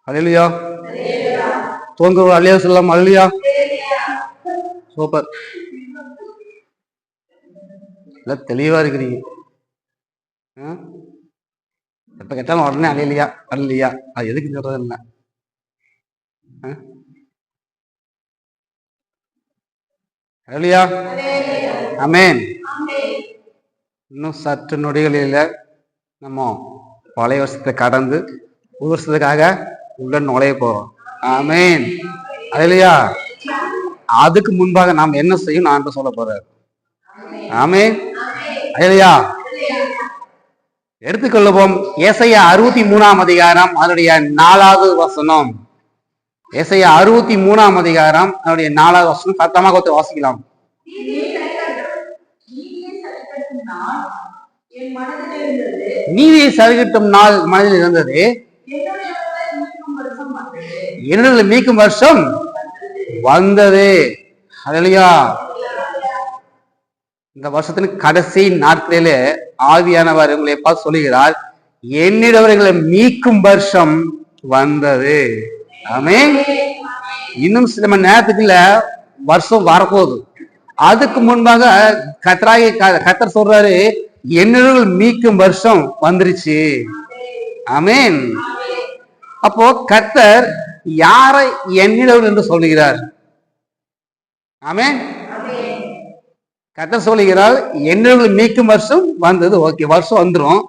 அல்லேலூயா. தோங்க அல்லேலூயா சொல்லலாம். அல்லேலூயா. சூப்பர். எல்லாம் தெளிவா இருக்கிறீங்க. எப்ப கேட்டாலும் உடனே அல்லேலூயா அல்லேலூயா. அது எதுக்கு சொல்றது இல்லை. அல்லேலூயா. ஆமென். இன்னும் சற்று நொடிகளில நம்ம பழைய வருஷத்தை கடந்து புது வருஷத்துக்காக உள்ள நுழைய போறோம். ஆமென். அல்லேலூயா. அதுக்கு முன்பாக நாம் என்ன செய்யும் நான் சொல்ல போறாரு. ஆமென். அல்லேலூயா. எடுத்துக்கொள்ளுவோம். ஏசாயா 63ஆம் அதிகாரம் அதனுடைய 4வது வசனம். ஏசாயா 63ஆம் அதிகாரம் அதனுடைய 4வது வசனம். சத்தமாக ஒருத்தர் வாசிக்கலாம். நீதியை சரிகட்டும் நாள் மனதில் இருந்தது, என்னுடைய மீட்கும் வருஷம் வந்தது. அல்லேலூயா. இந்த வருஷத்தின் கடைசி நாட்களிலே ஆவியானவர் உங்களை பார்த்து சொல்லுகிறார், என்னிடவர்களை மீட்கும் வருஷம் வந்தது. ஆமென். இன்னும் சில மணி நேரத்துக்குள்ள வருஷம் வரப்போகுது. அதுக்கு முன்பாக கர்த்தர் சொல்றாரு, என்னிடவர்கள் மீட்கும் வருஷம் வந்துருச்சு. ஆமென். அப்போ கர்த்தர் யாரை என்னிடவர்கள் என்று சொல்லுகிறார்? ஆமென். கர்த்தர் சொல்லுகிறார், என்னிடவர்கள் மீட்கும் வருஷம் வந்தது. ஓகே, வருஷம் வந்துடும்.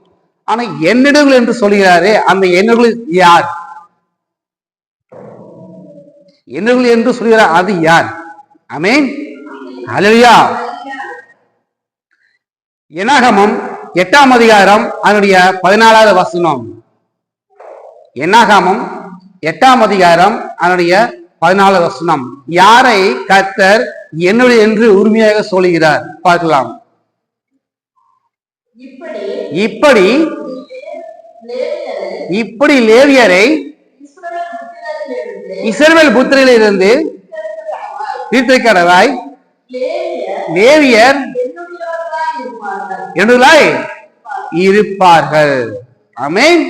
ஆனா என்னிடவர்கள் என்று சொல்லுகிறாரே, அந்த என்னிடவர்கள் யார்? என்னிடவர்கள் என்று சொல்லுகிறார், அது யார்? ஆமென். அல்லேலூயா. என்னாகமம் 8ஆம் அதிகாரம் அதனுடைய 14வது வசனம். என்னாகமம் 8ஆம் அதிகாரம் அதனுடைய 14வது வசனம். யாரை கர்த்தர் என்னுடைய என்று உரிமையாக சொல்லுகிறார் பார்க்கலாம். இப்படி லேவியரை இஸ்ரவேல் புத்திரரிலிருந்து தீர்த்தக்கடவாய் லேவியர் என்னுள்ளாய் இருப்பார்கள். ஆமென்.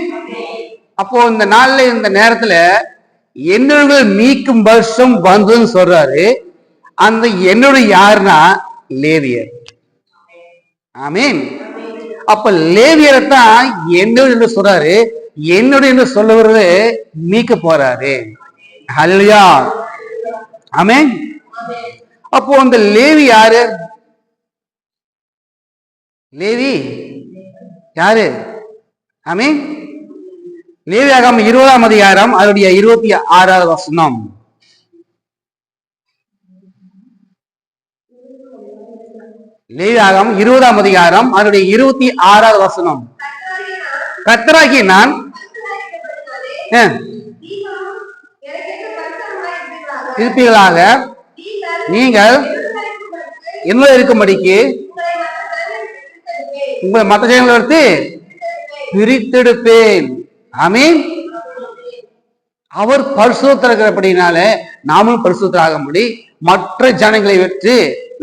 அப்போ இந்த நாள்ல இந்த நேரத்துல என்னுடைய மீட்கும் வருஷம் வந்ததுன்னு சொல்றாரு. அந்த என்னுடைய யாருன்னா லேவியர். ஆமென். அப்ப லேவியரை தான் என்னுடைய என்று சொல்றாரு. என்னுடைய என்று சொல்லுவது மீட்க போறாரு. அல்லேலூயா. ஆமென். அப்போ அந்த லேவி யாரு? லேவி யாரு? ஆமென். லேவியாகமம் 20ஆம் அதிகாரம் அதனுடைய 26வது வசனம். லேவியாகமம் 20ஆம் அதிகாரம் அதனுடைய 26வது வசனம். கர்த்தராகிய நான் இருப்பீர்களாக, நீங்கள் என்னுடைய இருக்கும்படிக்கு உங்களை மற்ற ஜனங்களை எடுத்து பிரித்தெடுப்பேன். ஆமென். அவர் பரிசுத்தர் இருக்கிறபடினால நாமும் பரிசுத்தராக முடி மற்ற ஜனங்களை வெற்றி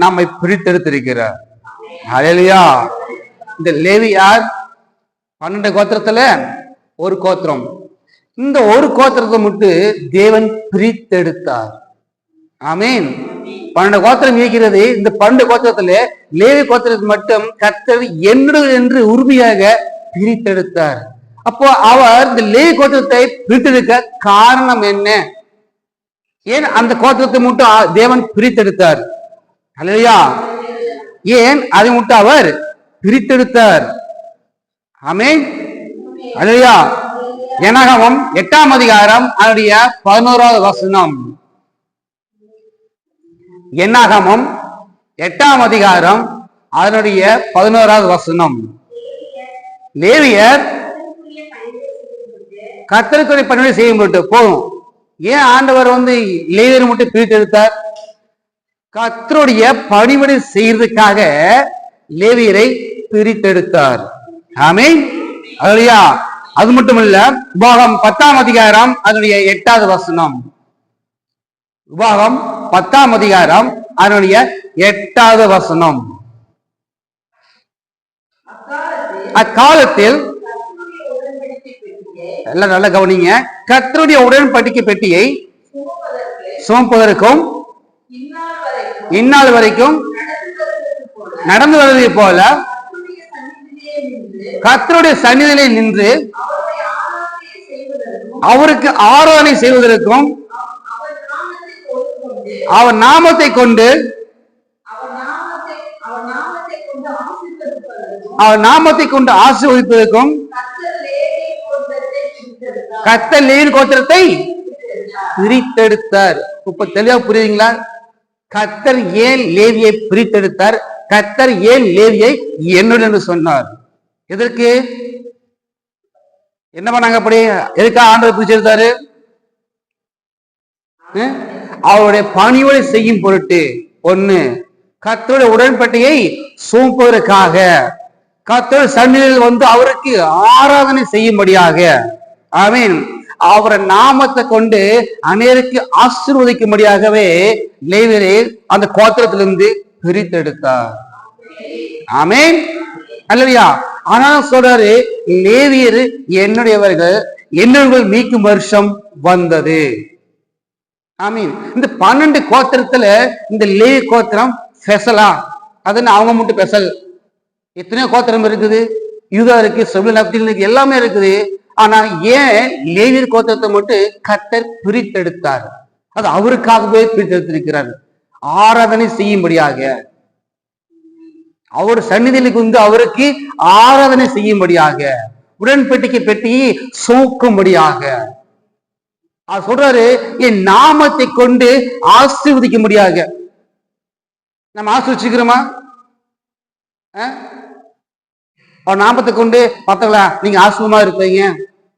நம்மை பிரித்தெடுத்திருக்கிறார். அல்லேலூயா. இந்த லேவி யார்? 12 கோத்திரத்துல ஒரு கோத்திரம். இந்த ஒரு கோத்திரத்தை மட்டும் தேவன் பிரித்தெடுத்தார். ஆமென். 12 கோத்திரம் இருக்கிறது. இந்த 12 கோத்திரத்துல லேவி கோத்திரத்தை மட்டும் கர்த்தர் என்னுடைய என்று உறுதியாக பிரித்தெடுத்தார். அப்போ அவர் இந்த லேவி கோத்திரத்தை பிரித்தெடுக்க காரணம் என்ன? ஏன் அந்த கோத்திரத்தை மட்டும் தேவன் பிரித்தெடுத்தார்? அல்லேலூயா. ஏன் அதை மட்டும் அவர் பிரித்தெடுத்தார்? ஆமென். அல்லேலூயா. என்னாகமம் 8ஆம் அதிகாரம் அதனுடைய 11வது வசனம். என்னாகமம் 8ஆம் அதிகாரம் அதனுடைய 11வது வசனம். லேவியர் கர்த்தருக்குரிய பணியை செய்யும் போது போதும். ஏன் ஆண்டவர் லேவியர் மட்டும் பிரித்தெடுத்தார்? கர்த்தருடைய பணிவிடை செய்யறதுக்காக லேவியரை பிரித்தெடுத்தார். ஆமென். அல்லேலூயா. அது மட்டும் இல்ல, உபாகம் 10ஆம் அதிகாரம் அதனுடைய 8வது வசனம். உபாகம் 10ஆம் அதிகாரம் அதனுடைய 8வது வசனம். அக்காலத்தில் எல்லாம் நல்லா கவனிங்க. கர்த்தருடைய உடன்படிக்கை பெட்டியை சுமப்பதற்கும் இந்நாள் வரைக்கும் நடந்து வருவதை போல கர்த்தருடைய சந்நிதியிலே நின்று அவருக்கு ஆராதனை செய்வதற்கும் அவர் நாமத்தை கொண்டு ஆசீர்வதிப்பதற்கும் கர்த்தர் லேவி கோத்திரத்தை பிரித்தெடுத்தார். இப்ப தெளிவா புரியுதுங்களா? கர்த்தர் ஏன் லேவியை பிரித்தெடுத்தார்? கர்த்தர் ஏன் லேவியை என்னுடன் என்று சொன்னார்? எதற்கு? என்ன பண்ணாங்க? அப்படி எதுக்கா ஆண்டவர் பிரிச்செடுத்தாரு? அவருடைய பணியோடு செய்யும் பொருட்டு. ஒண்ணு, கர்த்தருடைய உடன்படிக்கையை சுமப்பதற்காக, கர்த்தருடைய சந்நிதியில் வந்து அவருக்கு ஆராதனை செய்யும்படியாக. ஆமென். அவரை நாமத்தை கொண்டு அநேருக்கு ஆசீர்வதிக்கும்படியாகவே லேவியரை அந்த கோத்திரத்திலிருந்து பிரித்தெடுத்தார். ஆமென். அல்லையா? ஆனாலும் சொல்றாரு, லேவியர் என்னுடையவர்கள், என்னவர்கள் மீட்கும் வருஷம் வந்தது. ஆமீன். இந்த 12 கோத்திரத்துல இந்த லேவி கோத்திரம் ஸ்பெஷலா? அதுன்னு அவங்க மட்டும் ஸ்பெஷல். எத்தனையோ கோத்திரம் இருக்குது, யூதா இருக்கு, செபுலூன் நப்தலி இருக்கு, எல்லாமே இருக்குது. ஆனா ஏன் லேவியர் கோத்திரத்தை மட்டும் கர்த்தர் பிரித்தெடுத்தார்? அது அவருக்காகவே பிரித்தெடுத்திருக்கிறார், ஆராதனை செய்யும்படியாக. அவர் சந்நிதியிலுக்கு வந்து அவருக்கு ஆராதனை செய்யும்படியாக, உடன்படிக்கை பெட்டியை சுமக்கும்படியாக. சொல்றாரு, என் நாமத்தை கொண்டு ஆசீர்வதிக்கும்படியாக. நம்ம ஆசீர்வதிச்சுக்கிறோமா? அவர் நாமத்தை கொண்டு பார்த்தங்களா நீங்க ஆசீர்வாதமா இருப்பீங்க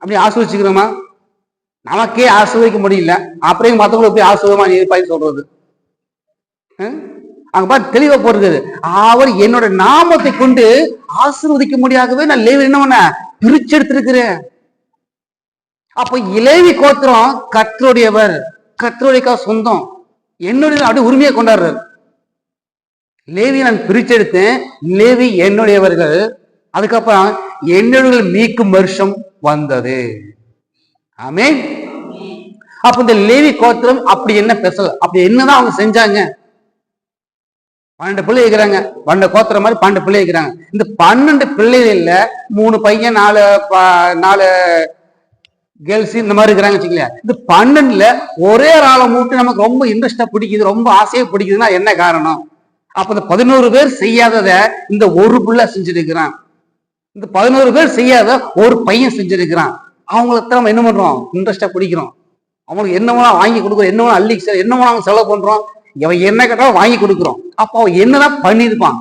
அப்படி ஆசீர்வதிச்சுக்கிறோமா? நமக்கே ஆசீர்வதிக்க முடியல, அப்புறம் மற்றவங்களுக்கு போய் ஆசீர்வாதமா இருப்பாய் சொல்றது. அங்க பார்த்து தெளிவா போறது, அவர் என்னோட நாமத்தை கொண்டு ஆசீர்வதிக்க முடியாகவே நான் லேவி என்ன பண்ண பிரிச்சு எடுத்திருக்கிறேன். அப்ப லேவி கோத்திரம் கர்த்தருடையவர், கர்த்தருடைய சொந்தம், என்னுடைய அப்படி உரிமையை கொண்டாடுறார். லேவி நான் பிரிச்செடுத்தேன், லேவி என்னுடையவர்கள். அதுக்கப்புறம் என்னுடைய மீட்கும் வருஷம் வந்தது. ஆமென். அப்ப இந்த லேவி கோத்திரம் அப்படி என்ன ஸ்பெஷல்? அப்படி என்னதான் அவங்க செஞ்சாங்க? 12 பிள்ளை இருக்கிறாங்க, 12 கோத்திரம் மாதிரி 12 பிள்ளை இருக்கிறாங்க. இந்த 12 பிள்ளைகள்ல 3 பையன் 4 கேர்ள்ஸ் இந்த மாதிரி இருக்கிறாங்க வச்சுக்கலையா? இந்த 12ல ஒரே ஆளை மூட்டு நமக்கு ரொம்ப இன்ட்ரெஸ்டா பிடிக்குது, ரொம்ப ஆசையா பிடிக்குதுன்னா என்ன காரணம்? அப்ப இந்த 11 பேர் செய்யாதத இந்த ஒரு பிள்ளை செஞ்சிருக்கிறான், இந்த 11 பேர் செய்யாத ஒரு பையன் செஞ்சிருக்கிறான். அவங்களுக்கு நம்ம என்ன பண்றோம்? இன்ட்ரெஸ்டா பிடிக்கிறோம், அவங்களுக்கு என்ன வேணா வாங்கி கொடுக்குறோம், என்ன வேணா அள்ளி என்ன வேணா அவங்க செலவு பண்றோம், இவன் என்ன கேட்டாலும் வாங்கி கொடுக்குறோம். அப்ப அவன் என்னதான் பண்ணிருப்பான்?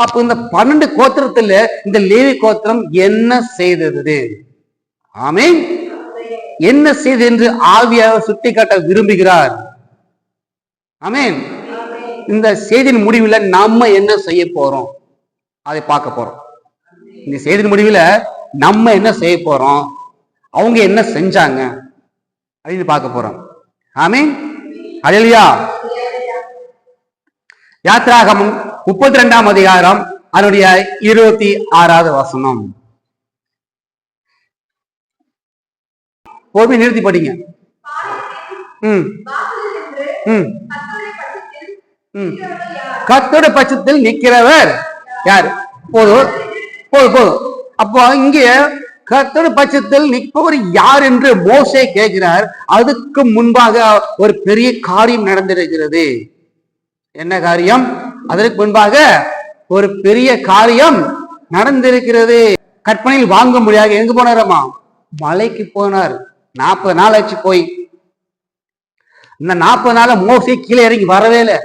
அப்ப இந்த 12 கோத்திரத்துல இந்த லேவி கோத்திரம் என்ன செய்தது? ஆமென். என்ன செய்து என்று ஆவியார் சுட்டி காட்ட விரும்புகிறார். ஆமென். இந்த செய்தியின் முடிவுல நம்ம என்ன செய்ய போறோம் அதை பார்க்க போறோம். இந்த செய்தியின் முடிவுல நம்ம என்ன செய்ய போறோம், அவங்க என்ன செஞ்சாங்க அப்படின்னு பார்க்க போறோம். ஆமென். அல்லேலூயா. யாத்ராகமம் 32ஆம் அதிகாரம் அதனுடைய 26வது வசனம். போய் நிறுத்தி படிங்க. கர்த்தருடைய பட்சத்தில் நிற்கிறவர் யார்? போதும் போதும் போதும். அப்போ இங்க கர்த்தருடைய பட்சத்தில் நிற்பவர் யார் என்று மோசே கேட்கிறார். அதுக்கு முன்பாக ஒரு பெரிய காரியம் நடந்திருக்கிறது. என்ன காரியம்? அதற்கு முன்பாக ஒரு பெரிய காரியம் நடந்திருக்கிறது. கற்பனையில் வாங்க முடியாது. எங்க போனாரம்மா? மலைக்கு போனார். 40 நாள் ஆச்சு போய். இந்த 40 நாள மோசே கீழே இறங்கி வரவே இல்லை.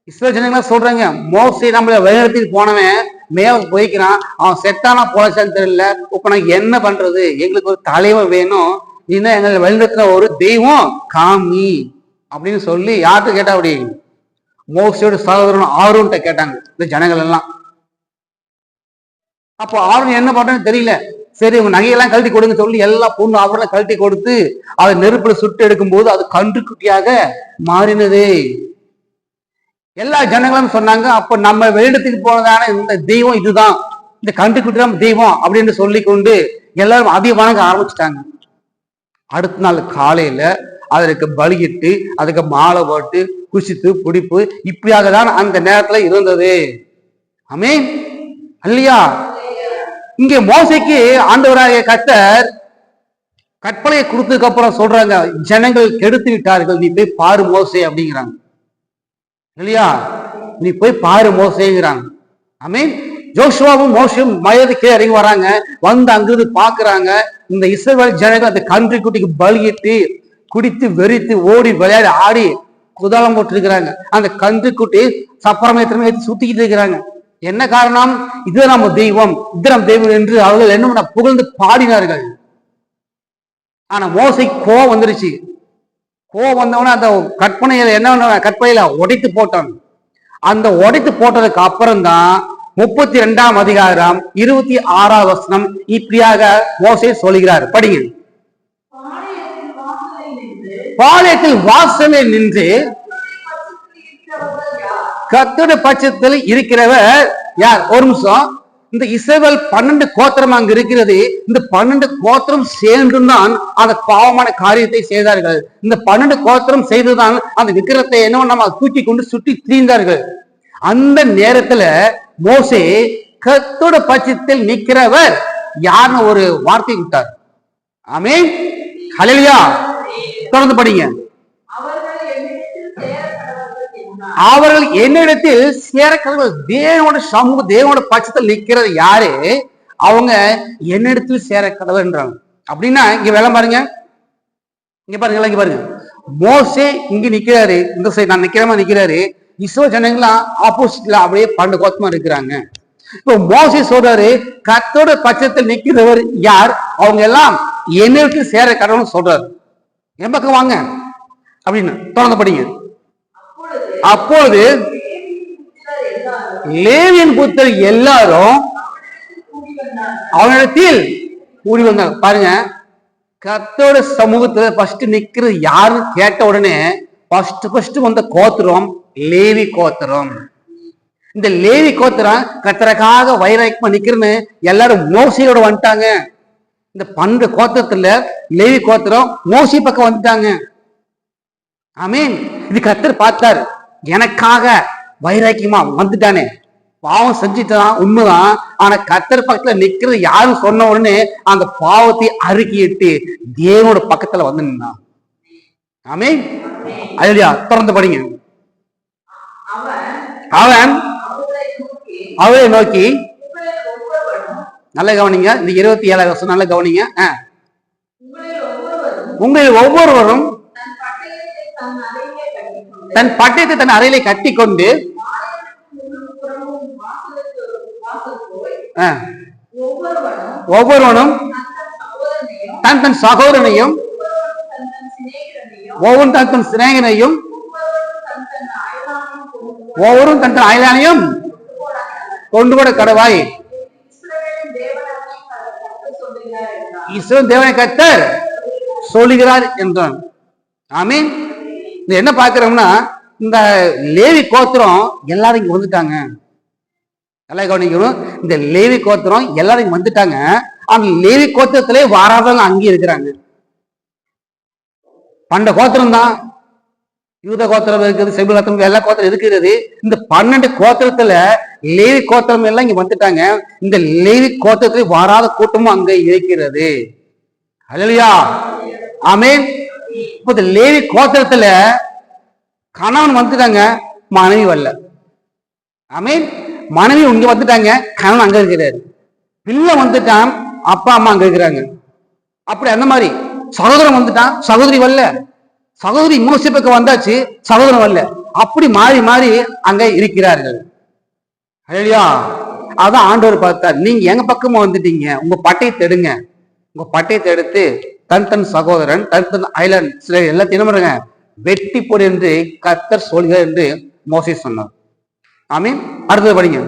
இஸ்ரேல் ஜனங்களா சொல்றாங்க, மோசே நம்மள வழிநடத்திட்டு போனவன் மேல போய்க்கிறான், அவன் செத்தானா போலச்சான்னு தெரியல, இப்ப நாங்க என்ன பண்றது? எங்களுக்கு ஒரு தலைவன் வேணும், நீதான் எங்களை வழிநடத்துற ஒரு தெய்வம் காமி அப்படின்னு சொல்லி யார்கிட்ட கேட்டா? அப்படி மோசையோட சகோதரன் ஆரோன்ட்ட கேட்டாங்க இந்த ஜனங்கள் எல்லாம். அப்போ ஆரோன் என்ன பண்றேன்னு தெரியல. சரி, உங்க நகையெல்லாம் கழட்டி கொடுங்க சொல்லி எல்லா பொண்ணு அவரெல்லாம் கழட்டி கொடுத்து அதை நெருப்புல சுட்டு எடுக்கும் போது அது கன்றுக்குட்டியாக மாறினது. எல்லா ஜனங்களும் சொன்னாங்க, அப்ப நம்ம வேண்டத்துக்கு போனதான இந்த தெய்வம் இதுதான், இந்த கன்றுக்குட்டி தான் தெய்வம் அப்படின்னு சொல்லி கொண்டு எல்லாரும் அதை வணங்க ஆரம்பிச்சுட்டாங்க. அடுத்த நாள் காலையில அதற்கு பலியிட்டு அதுக்கு மாலை போட்டு குசித்து பிடிப்பு இப்படியாக தான் அந்த நேரத்துல இருந்தது. ஆமென் அல்லையா? இங்கே மோசைக்கு ஆண்டவராகிய கர்த்தர் கற்பனையை கொடுத்ததுக்கு அப்புறம் சொல்றாங்க, ஜனங்கள் கெடுத்து விட்டார்கள், நீ போய் பாரு மோசே அப்படிங்கிறாங்க இல்லையா? நீ போய் பாரு மோசேங்கிறாங்க. ஆமென். ஜோஷுவாவும் மோசையும் மயத்துக்கு இறங்கி வராங்க. வந்து அங்கிருந்து பாக்குறாங்க, இந்த இஸ்ரவேல் ஜனங்கள் அந்த கன்று குட்டிக்கு பலியிட்டு குடித்து வெறித்து ஓடி விளையாடி ஆடி குதாலம் போட்டு இருக்கிறாங்க. அந்த கன்று குட்டி சப்பரமயத்திரமே சுத்திக்கிட்டு இருக்கிறாங்க. என்ன காரணம்? இது நம்ம தெய்வம், இது நம்ம தெய்வம் என்று அவர்கள் என்ன புகழ்ந்து பாடினார்கள். ஆனா மோசை கோவம் வந்துருச்சு. கோவம் வந்தவன அந்த கற்பனையில என்ன கற்பனையில உடைத்து போட்டான். அந்த உடைத்து போட்டதுக்கு அப்புறம் தான் 32ஆம் அதிகாரம் 26ஆம் வசனம் இப்படியாக மோசே சொல்கிறார். படிங்க. பாளையத்தில் வாசலில் நின்று கர்த்தருடைய பட்சத்தில் இருக்கிறவர் யார்? ஒரு நிமிஷம். இந்த இஸ்ரவேல் 12 கோத்திரம் அங்கு இருக்கிறது. இந்த 12 கோத்திரம் சேர்ந்துதான் அந்த பாவமான காரியத்தை செய்தார்கள். இந்த 12 கோத்திரம் செய்துதான் அந்த விக்கிரத்தை என்ன நம்ம தூக்கி கொண்டு சுற்றி திரிந்தார்கள். அந்த நேரத்துல மோசே கர்த்தருடைய பட்சத்தில் நிற்கிறவர் யாருன்னு ஒரு வார்த்தை விட்டார். ஆமென் ஹல்லேலூயா. தொடர்ந்து படிங்க. அவர்கள் என்னிடத்தில் சேர கடவுள். தேவனோட சமூக தேவனோட பட்சத்தில் நிற்கிறது யாரு? அவங்க என்னிடத்தில் சேர கடவுள் என்றாங்க. அப்படின்னா இங்க வேலை பாருங்க, இங்க பாருங்க, இங்க பாருங்க. மோசே இங்க நிக்கிறாரு, இந்த சைடு நான் நிக்கிற மாதிரி நிக்கிறாரு. இஸ்ரோ ஜனங்களாம் ஆப்போசிட்ல அப்படியே 12 கோத்தமா இருக்கிறாங்க. இப்போ மோசே சொல்றாரு, கர்த்தரோட பட்சத்தில் நிற்கிறவர் யார்? அவங்க எல்லாம் என்னிடத்தில் சேர கடவுள்னு சொல்றாரு. என் பக்கம் வாங்க அப்படின்னு தொடர்ந்து படிங்க. அப்பொழுது லேவியின் புத்திரர் எல்லாரும் அவனிடத்தில் கூடி வந்தாங்க. பாருங்க, கர்த்தரோட சமூகத்துல ஃபர்ஸ்ட் நிக்கிறது யாருன்னு கேட்ட உடனே ஃபர்ஸ்ட் வந்த கோத்திரம் லேவி கோத்திரம். இந்த லேவி கோத்திரம் கர்த்தருக்காக வைராக்கியமா நிக்கிறன்னு எல்லாரும் மோசையோட வந்துட்டாங்க. இந்த 12 கோத்திரத்துல லேவி கோத்திரம் மோசை பக்கம் வந்துட்டாங்க. ஆமீன். இது கர்த்தர் பார்த்தாரு, எனக்காக வைராக்கியமா வந்துட்டானே, பாவம் செஞ்சுட்டான் உண்மைதான், ஆனா கர்த்தர் பக்கத்துல நிக்கிறது யாருன்னு சொன்ன உடனே அந்த பாவத்தை அறிக்கையிட்டு தேவனோட பக்கத்துல வந்து நின்னான். ஆமீன் அல்லேலூயா. தொடர்ந்து படிங்க. அவன் அவரை நோக்கி, நல்ல கவனிங்க, இந்த 27 வருஷம் நல்ல கவனிங்க. உங்களில் ஒவ்வொருவரும் தன் பட்டயத்தை தன் அறையிலே கட்டி கொண்டு ஒவ்வொருவனும் தன் தன் சகோதரனையும் ஒவ்வொரு தன் தன் சிநேகனையும் ஒவ்வொரும் தன் தன் அயலானையும் கொண்டு கூட கடவாய். இஸ்ரவேல் தேவனை கர்த்தர் சொல்லுகிறார் என்றான். ஆமீன். என்ன பார்க்கிறோம்னா, இந்த லேவி கோத்திரம் எல்லாரும் இங்க வந்துட்டாங்க. நல்லா கவனிக்கணும், இந்த லேவி கோத்திரம் எல்லாரும் இங்க வந்துட்டாங்க. அந்த லேவி கோத்திரத்திலே வாராதவங்க அங்கே இருக்கிறாங்க. 12 கோத்திரம் தான், யூத கோத்திரம் இருக்குது, செபுலூன் கோத்திரம், எல்லா கோத்திரம் இருக்கிறது. இந்த 12 கோத்திரத்துல லேவி கோத்திரம் எல்லாம் இங்க வந்துட்டாங்க. இந்த லேவி கோத்திரத்திலே வாராத கூட்டமும் அங்க இருக்கிறது. ஹல்லேலூயா. ஆமென். இப்ப இந்த லேவி கோத்திரத்துல கணவன் வந்துட்டாங்க, மனைவி வரல. ஆமென். மனைவி இங்க வந்துட்டாங்க, கணவன் அங்க இருக்கிறாரு. பிள்ளை வந்துட்டான், அப்பா அம்மா அங்க இருக்கிறாங்க. அப்படி அந்த மாதிரி சகோதரன் வந்துட்டான், சகோதரி வரல. சகோதரி மோசே பக்கம் வந்தாச்சு, சகோதரன் வரல. அப்படி மாறி மாறி அங்க இருக்கிறார்கள். ஹல்லேலூயா. அதான் ஆண்டவர் பார்த்தார், நீங்க எங்க பக்கமா வந்துட்டீங்க, உங்க பட்டயத்தை எடுங்க. உங்க பட்டயத்தை எடுத்து தன் தன் சகோதரன் தன் தன் ஐலண்ட் எல்லாத்தையும் வெட்டி போடு என்று கர்த்தர் சொல்கிறார் என்று மோசே சொன்னார். ஆமீன். அடுத்தது படிங்க.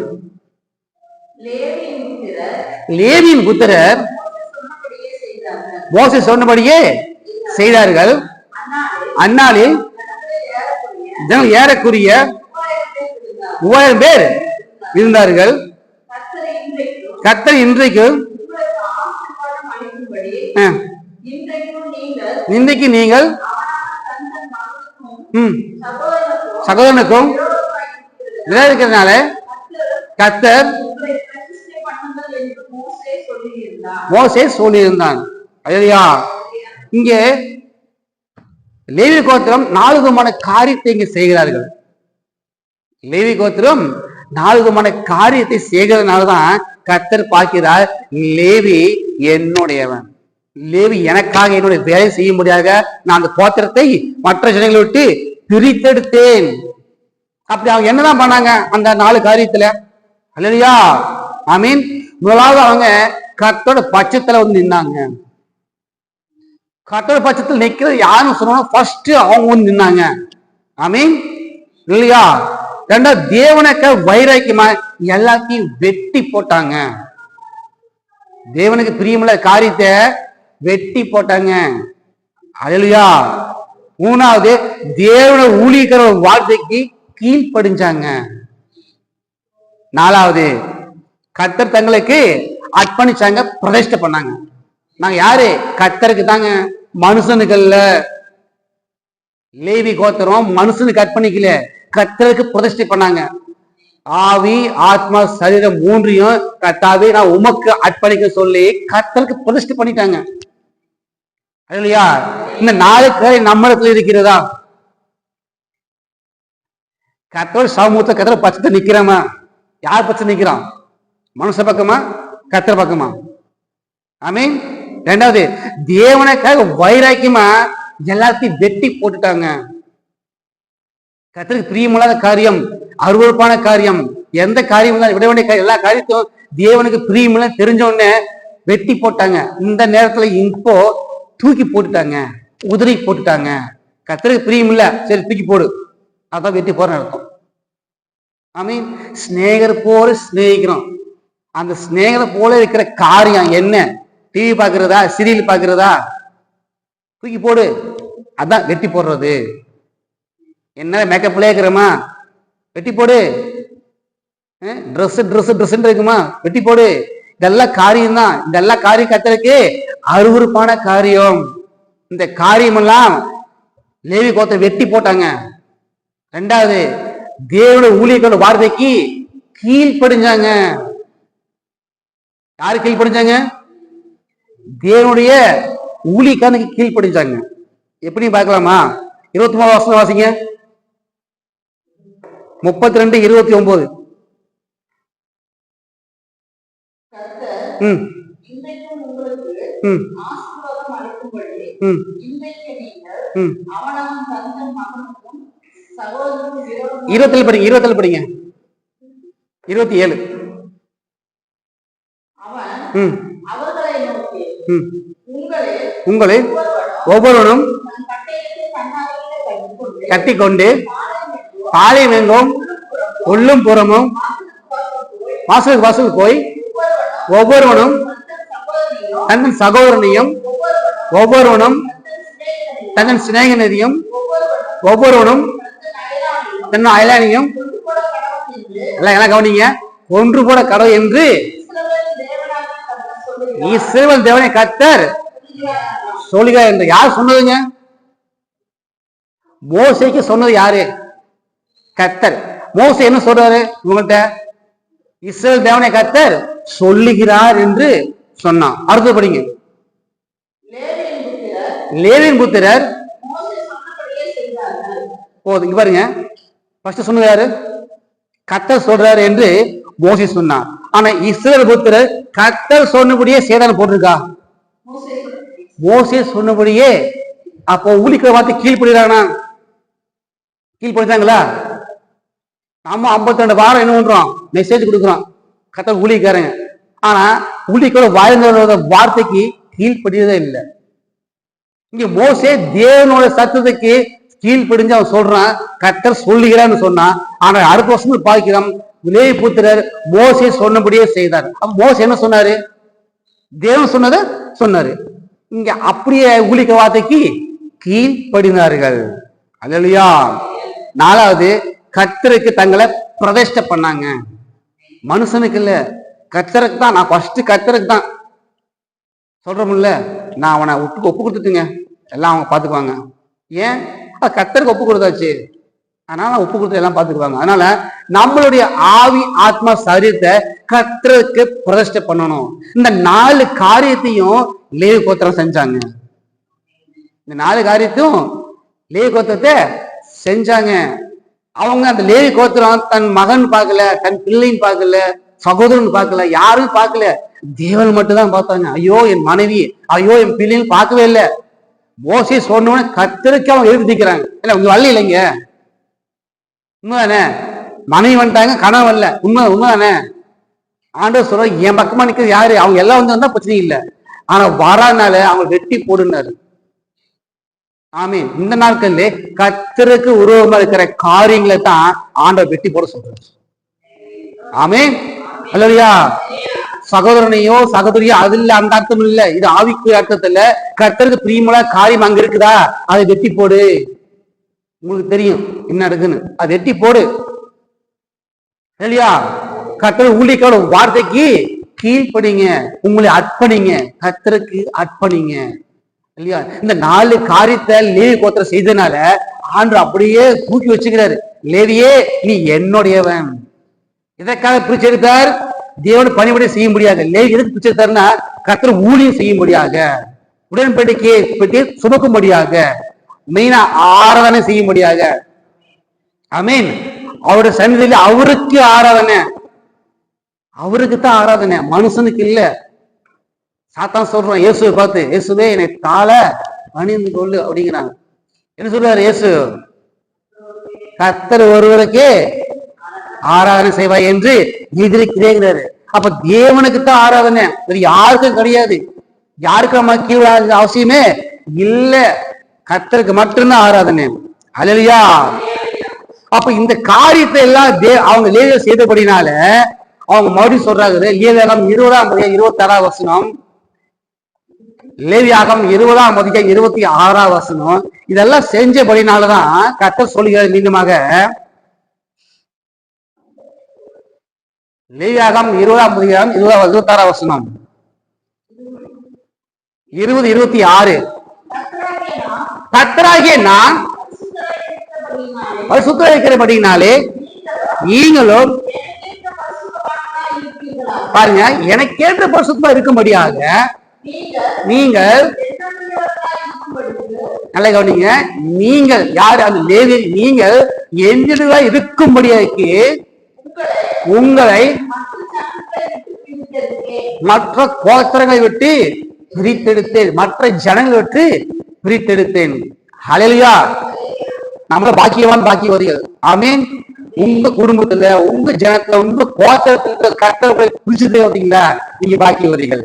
லேவியின் புத்திரர் மோசே சொன்னபடியே செய்தார்கள். அந்நாளில் ஏறக்குரிய 3000 பேர் இருந்தார்கள். கர்த்தர் இன்றைக்கு இன்றைக்கு நீங்கள் சகோதரனுக்கும் இருக்கிறதுனால கர்த்தர் மோசே சொல்லியிருந்தான். ஐயா, இங்கே லேவி கோத்திரம் 4 விதமான காரியத்தை இங்க செய்கிறார்கள். லேவி கோத்திரம் 4 விதமான காரியத்தை செய்கிறதுனாலதான் கர்த்தர் பார்க்கிறார், லேவி என்னுடையவன், லேவி எனக்காக என்னுடைய வேலை செய்ய முடியாத நான் அந்த கோத்திரத்தை மற்ற ஜனங்களை விட்டு பிரித்தெடுத்தேன். அப்படி அவங்க என்னதான் பண்ணாங்க அந்த 4 காரியத்துல? அல்லையா, ஆமீன். முதலாவது அவங்க கர்த்தரோட பட்சத்துல வந்து நின்னாங்க. கர்த்தரோட பட்சத்தில் நிக்கிறது யாருன்னு சொன்னா ஃபர்ஸ்ட் அவங்க வந்து நின்னாங்க. ஆமீன், இல்லையா? ரெண்டாவது தேவனுக்கு வைராக்கியமா எல்லாத்தையும் வெட்டி போட்டாங்க. தேவனுக்கு பிரியமுள்ள காரியத்தை வெட்டி போட்டாங்க. அல்லேலூயா. மூணாவது தேவனை ஊழியக்கிற வார்த்தைக்கு கீழ்ப்படிஞ்சாங்க. நாலாவது கர்த்தர் தங்களுக்கு அர்ப்பணிச்சாங்க, பிரதிஷ்டை பண்ணாங்க. நாங்க யாரு? கர்த்தருக்கு தாங்க, மனுஷனுக்கு இல்ல. லேவி கோத்திரம் மனுஷனுக்கு அர்ப்பணிக்கல, கர்த்தருக்கு பிரதிஷ்டை பண்ணாங்க. ஆவி ஆத்மா சரீரம் 3ஐயும் கர்த்தாவே நான் உமக்கு அர்ப்பணிக்க சொல்லி கர்த்தருக்கு பிரதிஷ்டை பண்ணிட்டாங்க. இல்லையா? இந்த 4 காரியம் நம்மிடத்துல இருக்கிறதா? கர்த்தர் சமூகத்தை கர்த்தர் பட்சத்தை நிக்கிறோமா? யார் பட்சம் நிக்கிறான்? மனுஷ பக்கமா, கர்த்தர் பக்கமா? ஆமீன். ரெண்டாவது தேவனுக்காக வைராக்கியமா எல்லாத்தையும் வெட்டி போட்டுட்டாங்க. கர்த்தருக்கு பிரியமில்லாத காரியம், அருவருப்பான காரியம், எந்த காரியம் விட வேண்டிய எல்லா காரியத்தையும் தேவனுக்கு பிரியமில்ல தெரிஞ்ச உடனே வெட்டி போட்டாங்க. இந்த நேரத்துல இப்போ தூக்கி போட்டுட்டாங்க, உதிரி போட்டுட்டாங்க. கர்த்தருக்கு பிரியமில்ல, சரி தூக்கி போடு, அதான் வெட்டி போற அர்த்தம். ஆமீன். ஸ்நேகர் போல ஸ்நேகிக்கிறோம். அந்த ஸ்நேகரை போல இருக்கிற காரியம் என்ன? டிவி பாக்குறதா, சீரியல் பாக்குறதா? தூக்கி போடு, அதான் வெட்டி போடுறது. என்ன மேக்கப் இருக்கிறோமா? வெட்டி போடு. ட்ரெஸ் இருக்குமா? வெட்டி போடு. இதெல்லாம் காரியம் தான். இதெல்லாம் காரியம் கர்த்தருக்கு அருவருப்பான காரியம். இந்த காரியம் எல்லாம் லேவி கோத்திரம் வெட்டி போட்டாங்க. ரெண்டாவது தேவனுடைய ஊழியர்களோட வார்த்தைக்கு கீழ்ப்படிஞ்சாங்க. யாரு கீழ்ப்படிஞ்சாங்க? தேவனுடைய ஊழியக்காரனுக்கு கீழ்ப்படிஞ்சாங்க. எப்படி பார்க்கலாமா? 23 வசனம் வாசிங்க. 32:29. படிங்க 27. உங்களை ஒவ்வொருவரும் கட்டிக்கொண்டு பாளையம் எங்கும் உள்ளும் புறமும் வாசலுக்கு போய் ஒவ்வொருவனும் தன் சகோதரனையும் ஒவ்வொருவனும் தன் சிநேகிதனையும் ஒவ்வொருவனும் தன் அயலானையும் எல்லாம் கவனிங்க, ஒன்று போட கடவுள் என்று இஸ்ரவேல் தேவனை கர்த்தர் சொல்லுகிறார் என்று யார் சொன்னதுங்க? மோசேக்கு சொன்னது யாரு? கர்த்தர். மோசே என்ன சொல்றாரு உங்கள்கிட்ட? இஸ்ரவேல் தேவனை கர்த்தர் சொல்லுகிறார் என்று சொன்னான். அடுத்து படிங்க. லேவியின் புத்திரர் போதும். இங்க பாருங்க, ஃபர்ஸ்ட் சொன்னது யாரு? கர்த்தர் சொல்றாரு என்று மோசே சொன்னான். ஆனா இஸ்ரவேல் புத்திரர் கர்த்தர் சொன்னபடியே சேதானம் போட்டிருக்கா? மோசே சொன்னபடியே. அப்போ ஊழிக்கிற வார்த்தை கீழ்படுகிறானா? கீழ்படுத்தாங்களா? நம்ம 52 வாரம் என்ன பண்றோம்? மெசேஜ் கொடுக்குறோம், கர்த்தர் ஊழிக்காரங்க. ஆனா ஊழிக்கிற வாழ்ந்த வார்த்தைக்கு கீழ்படியதே இல்லை. இங்க மோசே தேவனோட சத்தத்துக்கு கீழ்படிஞ்சு அவன் சொல்றான், கர்த்தர் சொல்லுகிறான்னு சொன்னான். ஆனா அடுத்த வருஷம் பார்க்கிறோம், லேவி புத்திரர் மோசே சொன்னபடியே செய்தார். அப்ப மோசே என்ன சொன்னாரு? தேவன் சொன்னதை சொன்னாரு. இங்க அப்படியே ஊழிக்க வார்த்தைக்கு கீழ்படினார்கள். அல்லேலூயா. நாலாவது கர்த்தருக்கு தங்களை பிரதிஷ்டை பண்ணாங்க. மனுஷனுக்கு இல்ல, கர்த்தருக்கு தான். நான் ஃபர்ஸ்ட் கர்த்தருக்கு தான் சொல்றோம்ல. நான் அவனை ஒப்பு கொடுத்துட்டுங்க, எல்லாம் அவங்க பார்த்துக்குவாங்க. ஏன்? கர்த்தருக்கு ஒப்பு கொடுத்தாச்சு, அதனால ஒப்பு கொடுத்து எல்லாம் பார்த்துக்குவாங்க. அதனால நம்மளுடைய ஆவி ஆத்மா சரீரத்தை கர்த்தருக்கு பிரதிஷ்டை பண்ணணும். இந்த 4 காரியத்தையும் லேவி கோத்திரம் செஞ்சாங்க. இந்த 4 காரியத்தையும் லேவி கோத்திரத்தை செஞ்சாங்க. அவங்க அந்த லேவி கோத்திரம் தன் மகன் பார்க்கல, தன் பிள்ளைன்னு பார்க்கல, சகோதரன் பார்க்கல, யாரும் பார்க்கல, தேவன் மட்டும் தான் பார்த்தாங்க. ஐயோ என் மனைவி, ஐயோ என் பிள்ளைன்னு பார்க்கவே இல்லை. மோசே சொன்னோன்னு கர்த்தருக்கு அவங்க எழுதிக்கிறாங்க. இல்ல உங்க வழி இல்லைங்க, உண்மைதானே? மனைவி வந்துட்டாங்க, கனவு வரல, உண்மைதானே? ஆண்டவர் சொல்ற என் பக்கமா நிக்கிறது யாரு? அவங்க எல்லாம் வந்தா பிரச்சனை இல்லை, ஆனா வரானால அவங்க வெட்டி போடுனாரு. ஆமீன். இந்த நாட்கள்ல கர்த்தருக்கு உருவமா இருக்கிற காரியங்களை தான் ஆண்டவர் வெட்டி போட சொல்றாரு. ஆமீன். அல்லையா? சகோதரனையோ சகோதரியோ அது இல்ல, அந்த அர்த்தம் இல்ல. இது ஆவிக்கு அர்த்தத்துல கர்த்தருக்கு பிரியமுள்ள காரியம் அங்க இருக்குதா, அதை வெட்டி போடு. உங்களுக்கு தெரியும் என்ன இருக்குன்னு, அதை வெட்டி போடு. இல்லையா? கர்த்தர் ஊழியக்கார வார்த்தைக்கு கீழ்ப்படிங்க, உங்களை அர்ப்பணிங்க, கர்த்தருக்கு அர்ப்பணிங்க. இல்லையா? இந்த 4 காரியத்தை லேவி கோத்திரம் செய்தனால ஆண்டவர் அப்படியே தூக்கி வச்சுக்கிறாரு. லேவியே நீ என்னுடையவன். இதற்காக பிரிச்செடுத்தார், தேவன் பணிபுரிய செய்ய முடியாது. லேவி எதுக்கு பிரிச்செடுத்தாருன்னா கர்த்தர் ஊழியம் செய்ய முடியாத, உடன்படிக்கையை பற்றி சுமக்கும்படியாக, மெயினா ஆராதனை செய்ய முடியாத. ஆமீன். அவருடைய சன்னிதியில அவருக்கு ஆராதனை, அவருக்கு தான் ஆராதனை, மனுஷனுக்கு இல்ல. சாத்தான் சொல்றான் இயேசுவை பார்த்து, இயேசுவே என்னை தாழ பணிந்து கொள்ளு அப்படிங்கிறாங்க. என்ன சொல்றாரு இயேசு? கர்த்தர் ஒருவருக்கே ஆராதனை செய்வாய் என்று எதிர்க்கிறேங்கிறாரு. அப்ப தேவனுக்கு தான் ஆராதனை, வேற யாருக்கும் கிடையாது. யாருக்கு நம்ம கீழே அவசியமே இல்ல, கர்த்தருக்கு மட்டும்தான் ஆராதனை. அல்லேலூயா. அப்ப இந்த காரியத்தை எல்லாம் அவங்க லேவிய செய்தபடினால அவங்க மறுபடியும் சொல்றாங்க, லேவியாகமம் 20:26 லேவியாகமம் 20:26 இதெல்லாம் செஞ்சபடினாலதான் கர்த்தர் சொல்லுகிறார் மீண்டுமாக. லேவியாகமம் 20:26 20:26 கர்த்தராகிய நான் சுத்தரிக்கிறபடினாலே நீங்களும் பாருங்க, எனக்கேற்ற பரிசுத்தமா இருக்கும்படியாக நீங்கள் நல்ல கவனிங்க. நீங்கள் யாரு? அந்த லேவி. நீங்கள் எந்திரா இருக்கும்படியாக்கு உங்களை மற்ற கோத்திரங்களை விட்டு பிரித்தெடுத்தேன், மற்ற ஜனங்களை விட்டு பிரித்தெடுத்தேன். ஹல்லேலூயா. நம்ம பாக்கியவான் பாக்கியவாதிகள். ஆமீன். உங்க குடும்பத்துல, உங்க ஜனத்துல, உங்க கோத்திரத்துல கர்த்தரை பிடிச்சதே பார்த்தீங்களா, நீங்க பாக்கியவாதிகள்.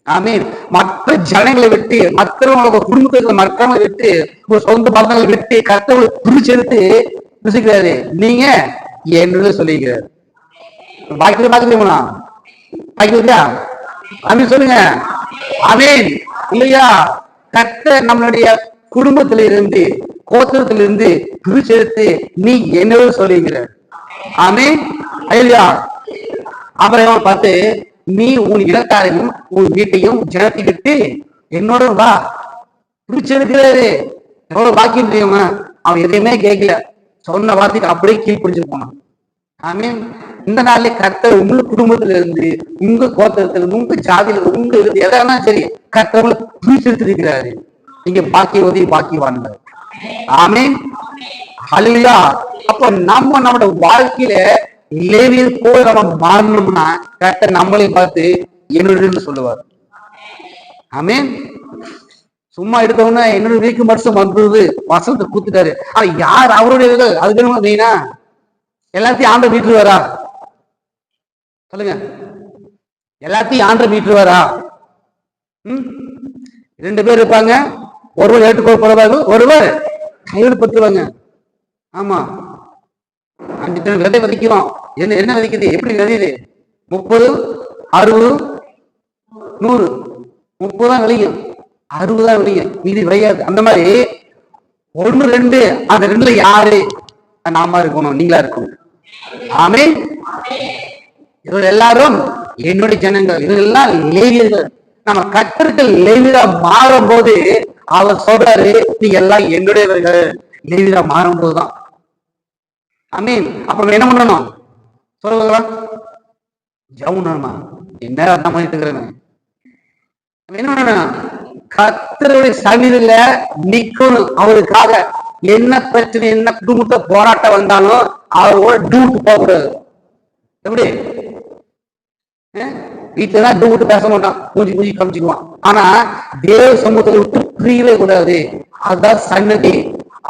ஆமீன். மற்ற ஜனங்களை விட்டு, மற்றவங்க குடும்பத்துல மற்றவங்களை விட்டு, உங்க சொந்த பந்தங்களை விட்டு கர்த்தரை பிரிச்செடுத்து பிடிச்சுக்கிறாரு. நீங்க என்று சொல்லிக்கிறாரு. பாக்கியம் பாக்கியமா பாக்கியா? ஆமீன் சொல்லுங்க. ஆமீன். இல்லையா? கர்த்தர் நம்மளுடைய குடும்பத்தில இருந்து, கோத்திரத்திலிருந்து பிரிச்செடுத்து நீ என்னவோ சொல்லுகிறார். ஆமீன். இல்லையா? அப்புறம் பார்த்து நீ உன் இடத்தாரையும் உன் வீட்டையும் ஜனத்தை விட்டு என்னோட வா பிரிச்செடுக்கிறாரு. எவ்வளவு பாக்கியம் தெரியுமா? அவன் எதையுமே கேட்கல, சொன்ன வார்த்தைக்கு அப்படியே கீழ்பிடிச்சு போனான். ஆமீன். இந்த நாள்ல கர்த்தர் உங்க குடும்பத்துல இருந்து, உங்க கோத்திரத்துல இருந்து, உங்க ஜாதியில உங்க இருந்து எதனா சரி கர்த்தர் பிரிச்செடுத்திருக்கிறாரு. நீங்க பாக்கியவதி பாக்கியவான்கள். ஆமீன். ஹல்லேலூயா. அப்ப நம்மளோட வாழ்க்கையில லேவியர் போய் நம்ம மாறணும்னா கர்த்தர் நம்மளை பார்த்து என்னுடைய சொல்லுவார். ஆமீன். சும்மா எடுத்தவொன்னா என்னோட வீக்கு வருஷம் வந்தது வசனத்தை கூத்துட்டாரு. ஆனா யார் அவருடைய அதுக்கு மெயினா எல்லாத்தையும் ஆண்ட மீட்டு வரா? சொல்லுங்க, எல்லாத்தையும் ஆண்ட மீட்டு வரா? 2 பேர் இருப்பாங்க, ஒருவர் ஏற்றுக்கொள்ளப்படுவாங்க, ஒருவர் கைவிடப்பட்டுருவாங்க. ஆமா, 5 டன் விதை விதைக்கிறோம். என்ன விதைக்குது? எப்படி விதையுது? 30, 60, 100. 30 தான் விளையும், 60 தான் விளையும், மீதி விளையாது. அந்த மாதிரி 1, 2 அந்த 2ல யாரு? நாம இருக்கணும், நீங்களா இருக்கணும். ஆமீன். இவர்கள் எல்லாரும் என்னுடைய ஜனங்கள், இவர்கள் எல்லாம் லேவியர்கள். நம்ம கர்த்தருக்கு லேவியரா மாறும் போது அவர் சொல்றாரு, நீங்க எல்லாம் என்னுடையவர்கள். லேவியரா மாறும் போதுதான். ஆமீன். அப்புறம் என்ன பண்ணணும் சொல்லுங்களா? ஜவுனமா என்ன அர்த்தம் பண்ணிட்டு இருக்கிறேன். என்ன பண்ணணும்? கர்த்தருடைய சமீதில நிக்கணும். அவருக்காக என்ன பிரச்சனை, என்ன குடும்பத்தை போராட்டம் வந்தாலும் அவரோட டூட்டு போகக்கூடாது. எப்படி வீட்டுலதான் டூட்டு பேச மாட்டான், பூஜி பூஜி காமிச்சுக்குவான். ஆனா தேவ சமூகத்தை விட்டு பிரியவே கூடாது. அதுதான் சன்னதி.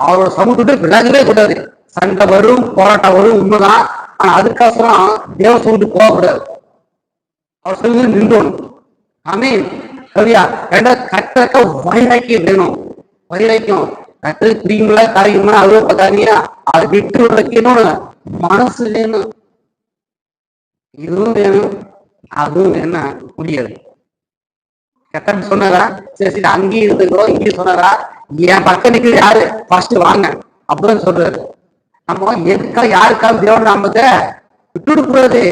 அவரோட சமூகத்தை விட்டு விலகவே கூடாது. சண்டை வரும், போராட்டம் வரும், உண்மைதான். ஆனா அதுக்கப்புறம் தேவ சமூகத்துக்கு போகக்கூடாது. அவர் சொல்லி நின்றணும். ஆமீன். சரியா? கட்டக்க வைராக்கியம் வேணும். வைராக்கியம் கட்டு பிரியுங்களா காரியமா அவ்வளவு பார்த்தாங்க. அதை விட்டு வைக்கணும், மனசு வேணும். இதுவும் வேணும், அதுவும் வேணா முடியாது. கரெக்டா சொன்னாரா? சரி சரி அங்கேயும் இருந்துக்கிறோம், இங்கேயும் சொன்னாரா? என் பக்கம் நிற்கிறது யாரு? ஃபர்ஸ்ட் வாங்க அப்படின்னு சொல்றாரு. நம்ம எதுக்காக யாருக்காக தேவன் நாமத்தை விட்டுவிட கூடாது.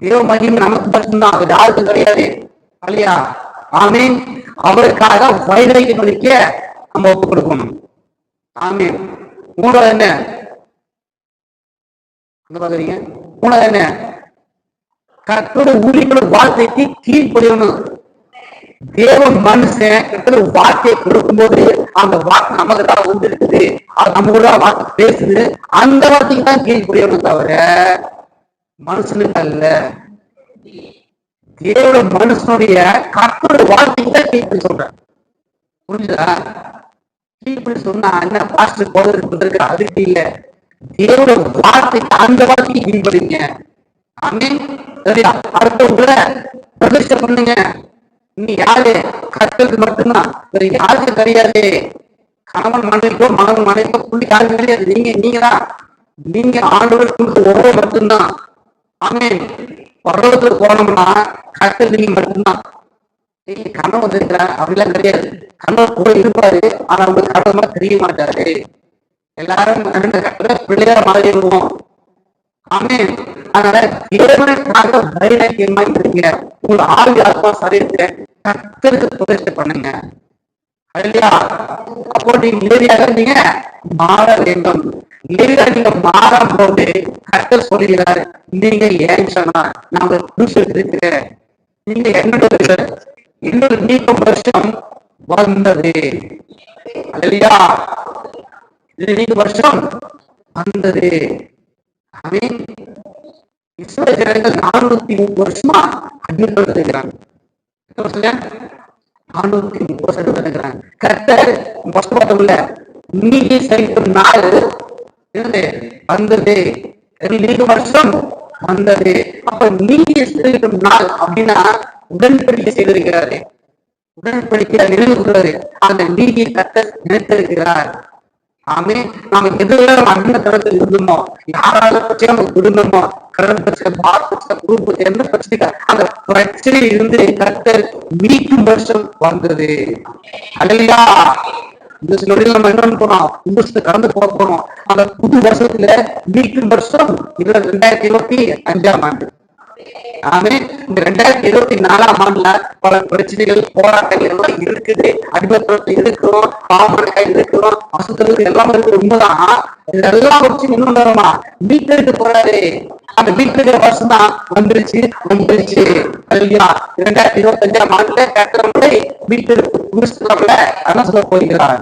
தேவ மகிமை நமக்கு மட்டும்தான், அது யாருக்கும் கிடையாது. இல்லையா? ஆமீன். அவருக்காக வைராக்கியம் பண்ணிக்க நம்ம ஒப்பு கொடுக்கணும். ஆமீன். மூணாவது என்ன பாக்குறீங்க? மூணாவது என்ன? கர்த்தருடைய ஊழியர்களோட வார்த்தைக்கு கீழ்ப்படியணும். தேவ மனுஷன் கர்த்தருடைய வார்த்தையை கொடுக்கும் போது அந்த வார்த்தை நமக்கு தான் வந்து இருக்குது. அது நம்ம கூட வார்த்தை பேசுது. அந்த வார்த்தைக்கு தான் கீழ்ப்படியணும், தவிர மனுஷனுக்கு அல்ல. தேவ மனுஷனுடைய கர்த்தருடைய வார்த்தைக்கு தான் கீழ்ப்படி சொல்றேன். புரிஞ்சுதா? கீழ்ப்படி சொன்னா என்ன பாஸ்டர் போதற்கு அதுக்கு இல்ல. தேவ வார்த்தைக்கு, அந்த வார்த்தைக்கு கீழ்ப்படிங்க. ஆமீன். சரியா? அடுத்தவங்களை பிரதிஷ்டை பண்ணுங்க. நீ யாரு? கர்த்தருக்கு மட்டும்தான், வேற யாருக்கும் கிடையாது. கணவன் மனைவிக்கோ மகன் மனைவிக்கோ புள்ளி யாருக்கும் கிடையாது. நீங்க தான். நீங்க ஆண்டவருக்கு ஒரே மட்டும்தான். ஆமீன். பரலோகத்துக்கு போனோம்னா கர்த்தர் நீங்க மட்டும்தான். கணவன் இருக்கிறார் அப்படிலாம் கிடையாது. கணவன் கூட இருப்பாரு, ஆனா உங்களுக்கு கணவமா தெரிய மாட்டாரு. எல்லாரும் பிள்ளையா மாறிடுவோம். ஆமீன். அதனால தேவனுக்காக வைராக்கியமா இருங்க. உங்க ஆவி ஆத்மா சரீரத்தை கர்த்தருக்கு பிரதிஷ்டை பண்ணுங்க. இல்லையா? அப்போ நீங்க லேவியாக நீங்க மாற வேண்டும். லேவியாக நீங்க மாறும் போது கர்த்தர் சொல்லுகிறார், நீங்க ஏன் சொன்னா நாங்க இருக்கிற நீங்க என்னோட நீக்கம் வருஷம் வந்தது. இல்லையா? இது நீங்க வருஷம் வந்தது. ஆமீன். இஸ்ரவேல் ஜனங்கள் 430 வருஷமா அடிமைப்பட்டு இருக்கிறாங்க. 430 வருஷம் இருக்கிறாங்க. கர்த்தர் கஷ்டப்பட்டவங்கள நீதி சரிக்கும் நாள் வந்தது. நீதி வருஷம் வந்தது. அப்ப நீதி சரிக்கும் நாள் அப்படின்னா உடன்படிக்கை செய்திருக்கிறாரு. உடன்படிக்கை நினைவுகிறாரு. அந்த நீதியை கர்த்தர் நினைத்திருக்கிறார். ஆமே. நாம எதுல அண்ண தரத்தில் இருந்தோமோ, யாரால பிரச்சனை நமக்கு இருந்தோமோ, கடன் பிரச்சனை, பார் பிரச்சனை, குரூப் பிரச்சனை, எந்த பிரச்சனை, அந்த பிரச்சனையில் இருந்து கர்த்தர் மீட்கும் வருஷம் வந்தது. அல்லையா? இந்த சில நம்ம என்ன போனோம், புதுசு கடந்து போறோம். அந்த புது வருஷத்துல மீட்கும் வருஷம் 2025ஆம் ஆண்டு. ஆமே. இந்த 2024ஆம் ஆண்டுல பல பிரச்சனைகள், போராட்டங்கள் எல்லாம் இருக்குது. அடிமத்தத்தில் இருக்கிறோம், பாவனை இருக்கிறோம், அசுத்தத்துக்கு எல்லாம் இருக்குது. உண்மைதான். இதெல்லாம் வச்சு இன்னும் வருமா மீட்டெடுத்து போறாரு. அந்த மீட்டெடுக்கிற வருஷம் தான் வந்துருச்சு. இல்லையா? 2025ஆம் ஆண்டுல கட்டணங்களை மீட்டெடுப்பு புதுசுல அதான் சொல்ல போகிறார்.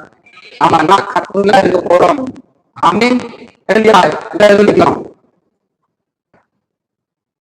ஆமா, நான் கட்டணம் இருக்க போறோம். ஆமீன். இல்லையா?